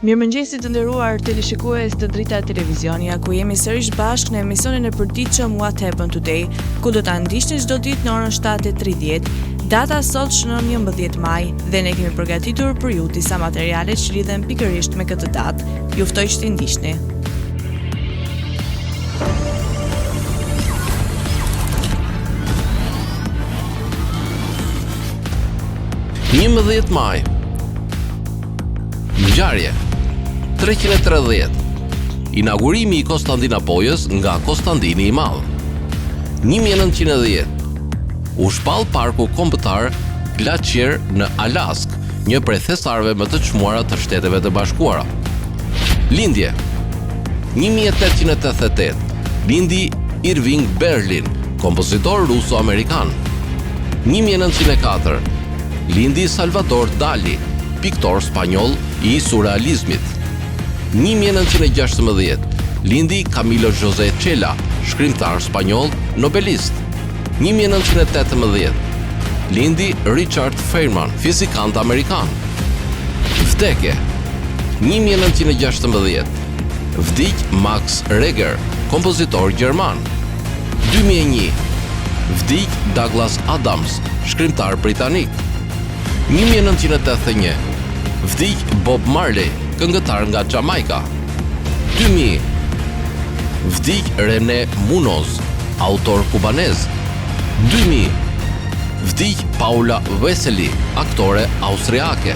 Mirëmëngjesi të nderuar teleshikues të Drita Televizionia, ku jemi sërish bashkë në emisionin e përditshëm What Happened Today, ku do ta ndiqni çdo ditë në orën 7:30. Data sot shënon 11 maj dhe ne kemi përgatitur për ju disa materiale që lidhen pikërisht me këtë datë. Ju ftoj që t'i ndiqni. Maj. Ngjarje 330. Inaugurimi i Konstantinopolës nga Konstantini i Madh. 1910. U shpall parku kombëtar Glacier në Alask, një prej thestarëve më të çmuara të Shteteve të Bashkuara. Lindje 1888. Lindi Irving Berlin, kompozitor ruso-amerikan. 1904. Lindi Salvador Dali, piktor spanjoll i surrealizmit. 1916. Lindi Camilo José Cela, shkrimtar spanjoll, nobelist. 1918. Lindi Richard Feynman, fizikant amerikan. Vdekje 1916. Vdiq Max Reger, kompozitor gjerman. 2001. Vdiq Douglas Adams, shkrimtar britanik. 1981. Vdiq Bob Marley, këngëtar nga Jamaica. 2000. Vdiq René Munoz, autor kubanez. 2000. Vdiq Paula Vesely, aktore austriake.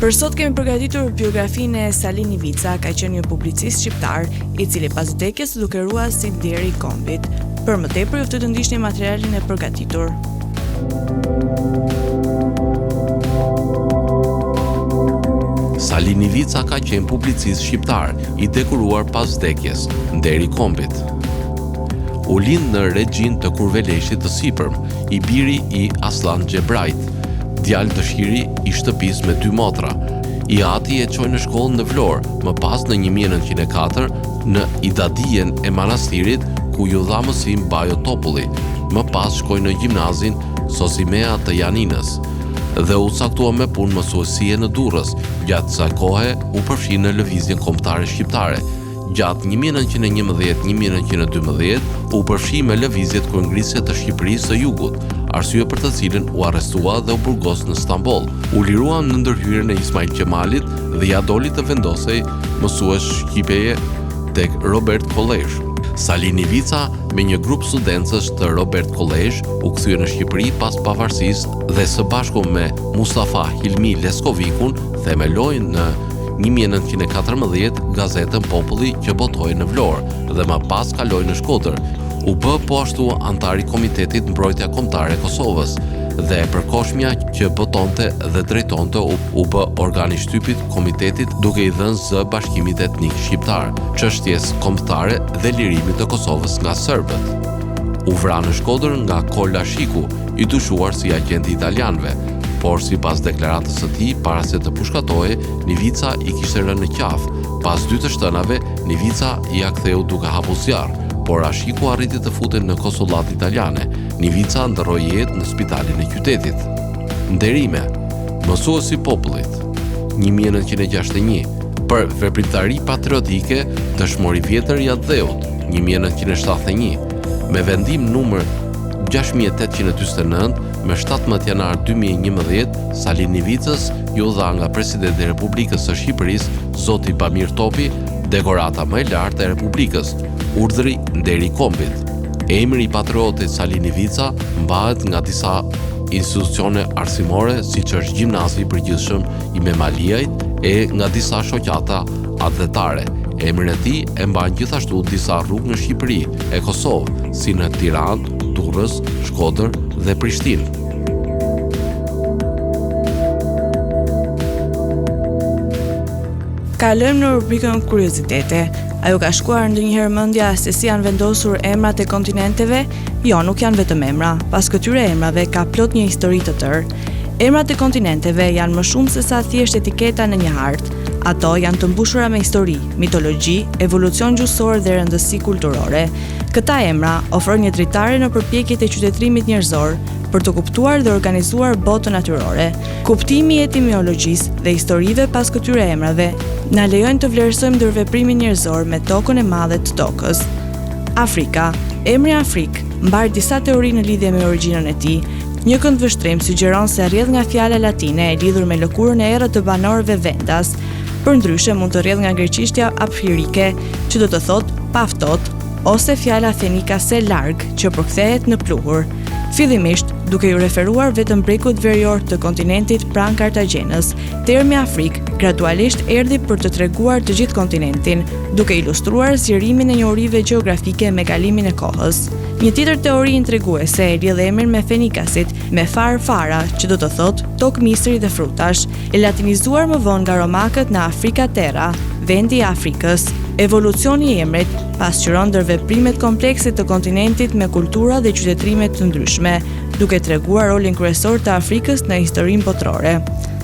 Për sot kemi përgatitur biografinë e Salin Ivica, ka qenë një publicist shqiptar, i cili pas vdekjes u dukerua si deri i kombit. Për më tepër ju ftoj të ndiqni materialin e përgatitur. Salin Ivica ka qenë publicist shqiptar, i dekoruar pas vdekjes, deri i kombit. U lind në Regjin të Kurveleshit të Sipërm, i biri i Aslan Gjebrajt, djalë dëshiri i shtëpisë me 2 motra. I ati e çoi në shkollë në Vlorë, më pas në 1904 në Idadijen e manastirit ku ju dha mësim Bajo Topulli, më pas shkoi në gjimnazin Sosimea të Janinës dhe u caktua me punë mësuesie në Durrës. Gjatë kësaj kohe u përfshi në lëvizjen kombëtare shqiptare. Gjatë 1911-1912 u përfshi me lëvizjet kërëngrisje të Shqipërisë së Jugut, arsye për të cilën u arrestua dhe u burgos në Stamboll. U lirua në ndërhyrjen e Ismail Qemalit dhe ja doli të vendosej mësues shqipeje tek Robert College. Salin Ivica me një grup studentësh të Robert College u kthye në Shqipëri pas pavarësisë dhe së bashku me Mustafa Hilmi Leskovikun themeloi në 1914 gazetën Populli që botoi në Vlorë dhe më pas kaloi në Shkodër. U bë po ashtu antar i Komitetit Mbrojtja Kombëtare e Kosovës dhe e përkohshmja që botonte dhe drejtonte u bë organi shtypit komitetit duke i dhënë zë Bashkimit Etnik Shqiptar, çështjes kombëtare dhe lirimit të Kosovës nga serbët. U vra në Shkodër nga Kolla Shiku, i dyshuar si agent i italianëve, por sipas deklaratës së tij, para se të pushkatohej, Nivica i kishte rënë në qafë. Pas 2 të shtënave, Nivica i ktheu duke hapur zjarr, por Ashiku arriti të futen në konsullat italiane. Nivica ndërroi jetë në spitalin e qytetit. Nderime. Mësuesi i popullit. 1961. Për veprimtari patriotike, dëshmori vjetër i Atdheut. 1971. Me vendim numër 6849 me 17 janar 2011, Salin Ivicës ju dha nga Presidenti i Republikës së Shqipërisë, Zoti Bamir Topi, dekorata më e lartë e Republikës, urdhri deri i kombit. Emri i patriotit Salin Ivica mbahet nga disa institucione arsimore, siç është Gjimnazi i Përgjithshëm i Memaliajt e nga disa shoqata atletare. Emrin e tij e mbajnë gjithashtu disa rrugë në Shqipëri e Kosovë, si në Tiranë, Durrës, Shkodër dhe Prishtinë. Kalojmë në rubrikën kuriozitete. A ju ka shkuar ndonjëherë mendja se si janë vendosur emrat e kontinenteve? Jo, nuk janë vetëm emra. Pas këtyre emrave ka plot një histori të tërë. Emrat e kontinenteve janë më shumë se sa thjesht etiketa në një hartë. Ato janë të mbushura me histori, mitologji, evolucion gjuhësor dhe rëndësi kulturore. Këta emra ofrojnë një dritare në përpjekjet e qytetërimit njerëzor për të kuptuar dhe organizuar botën natyrore. Kuptimi i etimologjisë dhe historive pas këtyre emrave na lejojnë të vlerësojmë ndërveprimin njerëzor me tokën e madhe të tokës. Afrika. Emri Afrik mbar disa teori në lidhje me origjinën e tij. Një këndvështrim sugjeron se rrjedh nga fjala latine e lidhur me lëkurën e errët të banorëve vendas. Përndryshe mund të rrjedh nga greqishtja apfirike, që do të thotë pa ftohtë, ose fjala fenikase larg, që përkthehet në pluhur. Fillimisht, duke ju referuar vetëm brekut verior të kontinentit pranë Kartagjenës, termi Afrik gradualisht erdhi për të treguar të gjithë kontinentin, duke ilustruar zgjerimin e njohurive gjeografike me kalimin e kohës. Një tjetër teori intreguese e lidh emrin me Fenikasit me Fara, që do të thotë tokë misri dhe frutash, e latinizuar më vonë nga romakët në Afrika Terra, vendi i Afrikës. Evolucioni i emrit pasqyron ndërveprimet komplekse të kontinentit me kultura dhe qytetërime të ndryshme, duke treguar rolin kryesor të Afrikës në historinë botërore.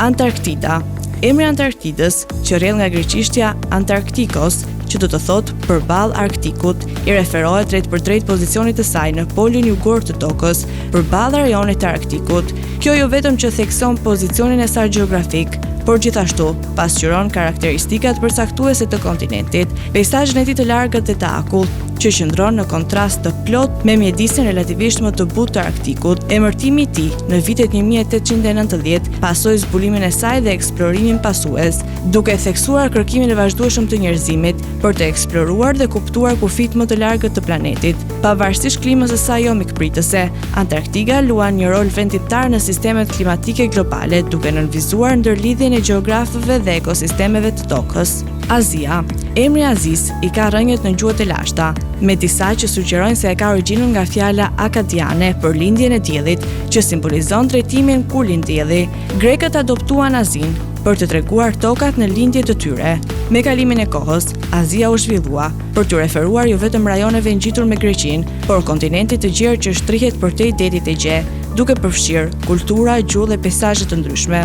Antarktida. Emri Antarktidës, që rrjedh nga greqishtja Antarktikos, që do të thotë përballë Arktikut, i referohet drejt për drejt pozicionit të saj në polin jugor të tokës, përballë rajonit të Arktikut. Kjo jo vetëm që thekson pozicionin e saj gjeografik, por gjithashtu pasqyron karakteristikat përcaktuese të kontinentit, peizazhin e tij të largët dhe të akullt, që qëndron në kontrast të plot me mjedisin relativisht më të butë të Arktikut. Emërtimi i tij në vitet 1890 pasoi zbulimin e saj dhe eksplorimin pasues, duke theksuar kërkimin e vazhdueshëm të njerëzimit për të eksploruar dhe kuptuar kufijt më të largët të planetit. Pavarësisht klimës së saj jo mikpritëse, Antarktika luan një rol vendimtar në sistemet klimatike globale, duke nënvizuar ndërlidhjen e gjeografëve dhe ekosistemeve të tokës. Azia. Emri Azis i ka rrënjët në gjuhët e lashta, me disa që sugjerojnë se e ka origjinën nga fjala akadiane për lindjen e diellit, që simbolizon drejtimin kur lind dielli. Grekët adoptuan Azin për të treguar tokat në lindje të tyre. Me kalimin e kohës, Azia u zhvillua për të referuar jo vetëm rajoneve ngjitur me Greqinë, por kontinentit të gjerë që shtrihet përtej detit Egje, duke përfshirë kultura, gjuhë dhe peizazhe të ndryshme.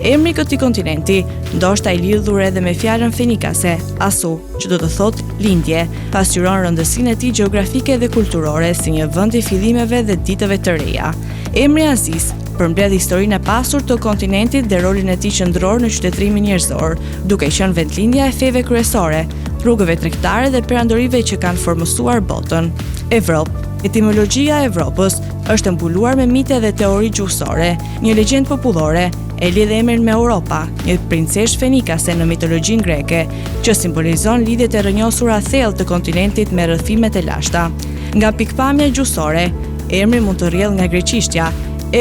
Emri i këtij kontinenti ndoshta i lidhur edhe me fjalën fenikase, asu, që do të thotë lindje, pasqyron rëndësinë e tij gjeografike dhe kulturore si një vend i fillimeve dhe ditëve të reja. Emri Azis përmbledh historinë e pasur të kontinentit dhe rolin e tij qendror në qytetërimin njerëzor, duke qenë vendlindja e feve kryesore, rrugëve tregtare dhe perandorive që kanë formësuar botën. Evropë. Etimologjia e Evropës është mbuluar me mite dhe teori gjuhësore. Një legjendë popullore e lidh emrin me Europa, një princesh fenikase në mitologjinë greke, që simbolizon lidhjet e rrënjosura thellë të kontinentit me rrëfimet e lashta. Nga pikpamja gjuhësore, emri mund të rrjedhë nga greqishtja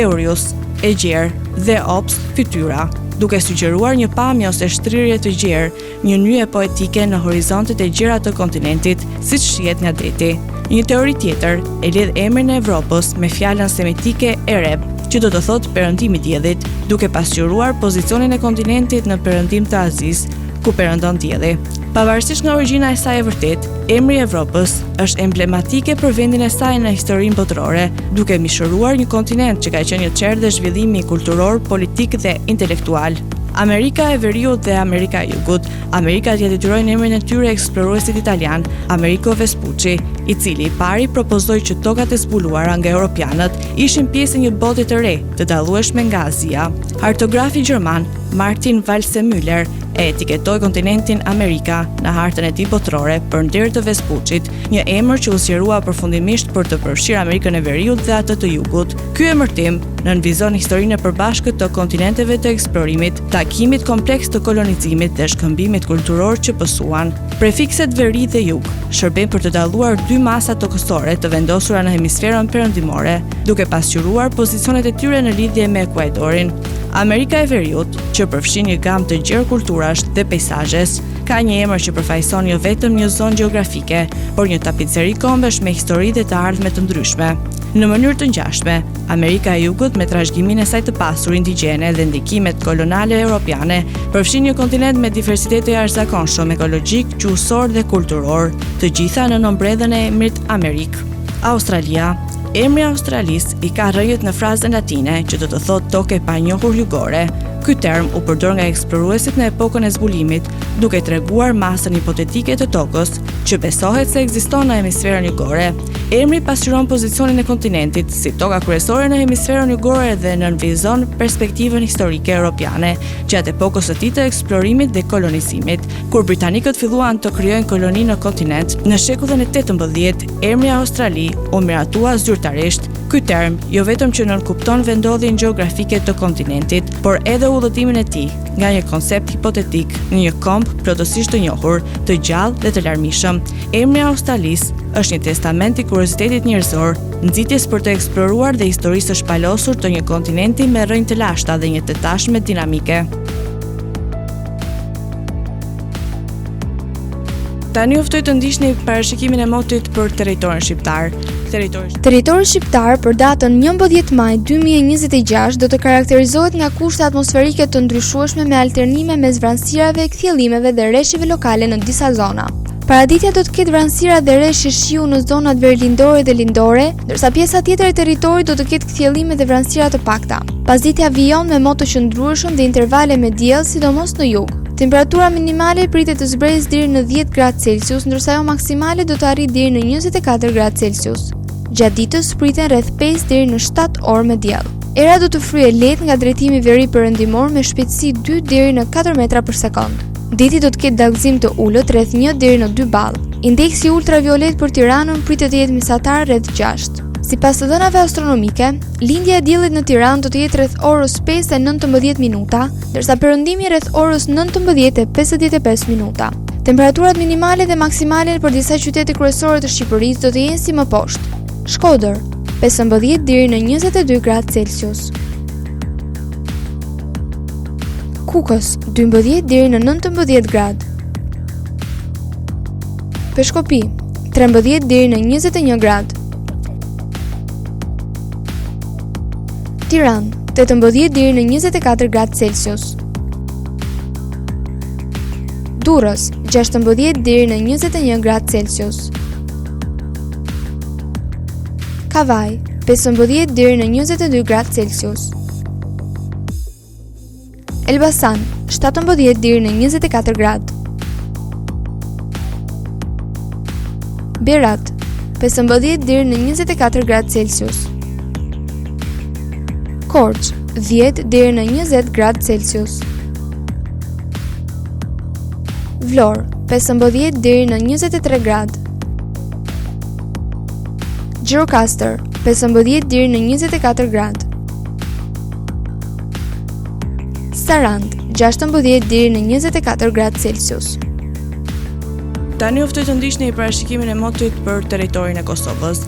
Eurius, e gjerë, dhe ops, fytyra, duke sugjeruar një pamje ose shtrirje të gjerë, një nyje poetike në horizontet e gjera të kontinentit, siç shihet nga deti. Një teori tjetër e lidh emrin e Evropës me fjalën semitike Ereb, që do të thotë perëndim i diellit, duke pasqyruar pozicionin e kontinentit në perëndim të Azis, ku perëndon dielli. Pavarësisht nga origjina e saj e vërtetë, emri i Evropës është emblematike për vendin e saj në historinë botërore, duke mishëruar një kontinent që ka qenë një çerdhe zhvillimi kulturor, politik dhe intelektual. Amerika e Veriut dhe Amerika e Jugut. Amerikat ja detyrojnë emrin e tyre eksploruesit italian Amerigo Vespucci, i cili i pari propozoi që tokat e zbuluara nga europianët ishin pjesë e një bote të re, të dallueshme nga Azia. Hartografi gjerman Martin Waldseemüller e etiketoi kontinentin Amerika në hartën e tij botërore përndër të Vespucit, një emër që u zgjerua përfundimisht për të përfshirë Amerikën e Veriut dhe atë të Jugut. Ky emërtim nënvizon historinë e përbashkët të kontinenteve të eksplorimit, takimit kompleks të kolonizimit dhe shkëmbimit kulturor që pësuan. Prefikset Veri dhe Jug shërbejnë për të dalluar dy masa tokësore të vendosura në hemisferën perëndimore, duke pasqyruar pozicionet e tyre në lidhje me Ekuadorin. Amerika e Veriut, që përfshin një gamë të gjerë kulturash dhe peizazhesh, ka një emër që përfaqëson jo vetëm një zonë gjeografike, por një tapiceri kombesh me histori dhe të ardhme të ndryshme. Në mënyrë të ngjashme, Amerika e Jugut me trashëgiminë e saj të pasur indigjene dhe ndikimet koloniale europiane, përfshin një kontinent me diversitet të jashtëzakonshëm ekologjik, gjuhësor dhe kulturor, të gjitha në nënbredhjen e emrit Amerik. Australia. Emri Australis i ka rrëjët në frazën latine që do të thotë tokë e panjohur jugore. Ky term u përdor nga eksploruesit në epokën e zbulimit, duke treguar masën hipotetike të tokës që besohet se ekziston në hemisferën jugore. Emri pasqyron pozicionin e kontinentit si toka kryesore në hemisferën jugore dhe nënvizon perspektivën historike europiane gjatë epokës së tij të eksplorimit dhe kolonizimit. Kur britanikët filluan të krijojnë koloni në kontinent, në shekullin e 18, emri Australi u miratua zyrtarisht. Ky term jo vetëm që nënkupton vendodhjen gjeografike të kontinentit, por edhe udhëtimin e tij nga një koncept hipotetik në një komb plotësisht të njohur, të gjallë dhe të larmishëm. Emri Australis është një testament i kuriozitetit njerëzor, nxitjes për të eksploruar dhe historisë së shpalosur të një kontinenti me rrënjë të lashta dhe një të tashme dinamike. Tani u ftoj të ndiqni parashikimin e motit për territorin shqiptar. Territori shqiptar për datën 11 maj 2026 do të karakterizohet nga kushte atmosferike të ndryshueshme me alternime mes vranësirave, kthjellimeve dhe rreshjeve lokale në disa zona. Paraditja do të ketë vranësira dhe rreshje shiu në zonat veriindore dhe lindore, ndërsa pjesa tjetër e territorit do të ketë kthjellime dhe vranësira të pakta. Pasditja vijon me mot të qëndrueshëm dhe intervale me diell, sidomos në jug. Temperatura minimale pritet të zbresë deri në 10 gradë Celsius, ndërsa ajo maksimale do të arrijë deri në 24 gradë Celsius. Gjatë ditës priten rreth 5 deri në 7 orë me diell. Era do të fryejë lehtë nga drejtimi veri perëndimor me shpejtësi 2 deri në 4 metra për sekond. Deti do të ketë dallgëzim të ulët rreth 1 deri në 2 ball. Indeksi ultraviolet për Tiranën pritet të jetë mesatar rreth 6. Sipas të dhënave astronomike, lindja e diellit në Tiranë do të jetë rreth orës 5:19 minuta, ndërsa perëndimi rreth orës 19:55 minuta. Temperaturat minimale dhe maksimale për disa qytete kryesore të Shqipërisë do të jenë si më poshtë. Shkodër, 15 deri në 22 gradë Celsius. Kukës, 12 deri në 19 gradë. Peshkopi, 13 deri në 21 gradë. Tiranë, 18 deri në 24 gradë Celsius. Durrës, 16 deri në 21 gradë Celsius. Kavaj, 15 deri në 22 gradë Celsius. Elbasan, 17 deri në 24 gradë. Berat, 15 deri në 24 gradë Celsius. Korçë, 10 deri në 20 gradë Celsius. Vlorë, 15 deri në 23 gradë. Gjirokastër, 15 deri në 24 gradë. Sarand, 16 deri në 24 gradë Celsius. Tani u ftoj të ndiqni parashikimin e motit për territorin e Kosovës.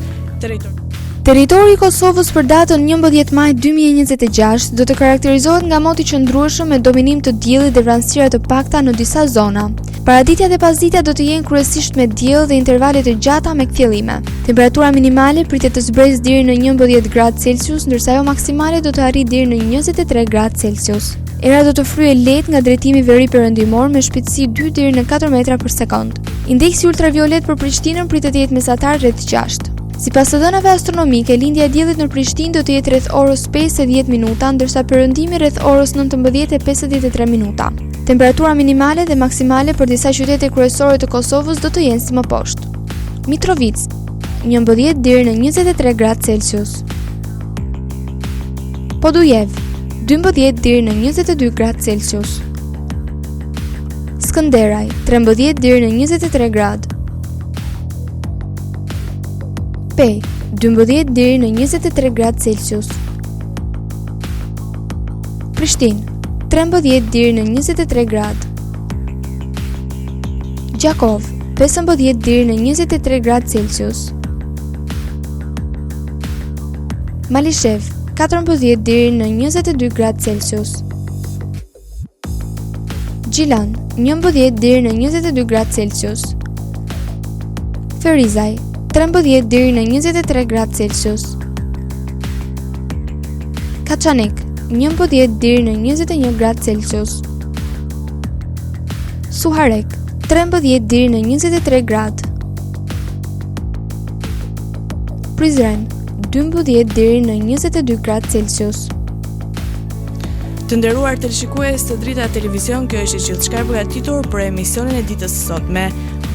Territori i Kosovës për datën 11 maj 2026 do të karakterizohet nga moti qëndrueshëm me dominim të diellit dhe vranësira të pakta në disa zona. Paraditja dhe pasditja do të jenë kryesisht me diell dhe intervale të gjata me kthjellime. Temperatura minimale pritet të zbresë deri në 11 gradë Celsius, ndërsa ajo maksimale do të arrijë deri në 23 gradë Celsius. Era do të fryejë lehtë nga drejtimi veri perëndimor me shpejtësi 2 deri në 4 metra për sekond. Indeksi ultraviolet për Prishtinën pritet të jetë mesatar rreth 6. Sipas të dhënave astronomike, lindja e diellit në Prishtinë do të jetë rreth orës 5:10 minuta, ndërsa perëndimi rreth orës 19:53 minuta. Temperatura minimale dhe maksimale për disa qytete kryesore të Kosovës do të jenë si më poshtë. Mitrovica, 11 deri në 23 gradë Celsius. Podujev, 12 deri në 22 gradë Celsius. Skënderaj, 13 deri në 23 gradë. Pej, 12 deri në 23 gradë Celsius. Prishtinë, 13 deri në 23 gradë. Gjakov, 15 deri në 23 gradë Celsius. Malishev, 14 deri në 22 gradë Celsius. Gjilan, 11 deri në 22 gradë Celsius. Ferizaj, 13 deri në 23 gradë Celsius. Kaçanik, 11 deri në 21 gradë Celsius. Suharek, 13 deri në 23 gradë. Prizren, 12 deri në 22 gradë Celsius. Të nderuar teleshikues të Drita Televizion, kjo është gjithçka e përgatitur për emisionin e ditës së sotme.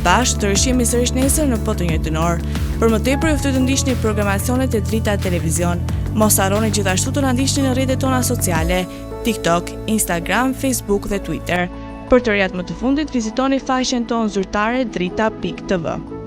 Bashkë të rishjemi sërish nesër në të njëjtën orë. Për më tepër ju ftoj të ndiqni programacionet e Drita Televizion. Mos harroni gjithashtu të na ndiqni në rrjetet tona sociale, TikTok, Instagram, Facebook dhe Twitter. Për të rehat më të fundit, vizitoni faqen tonë zyrtare drita.tv.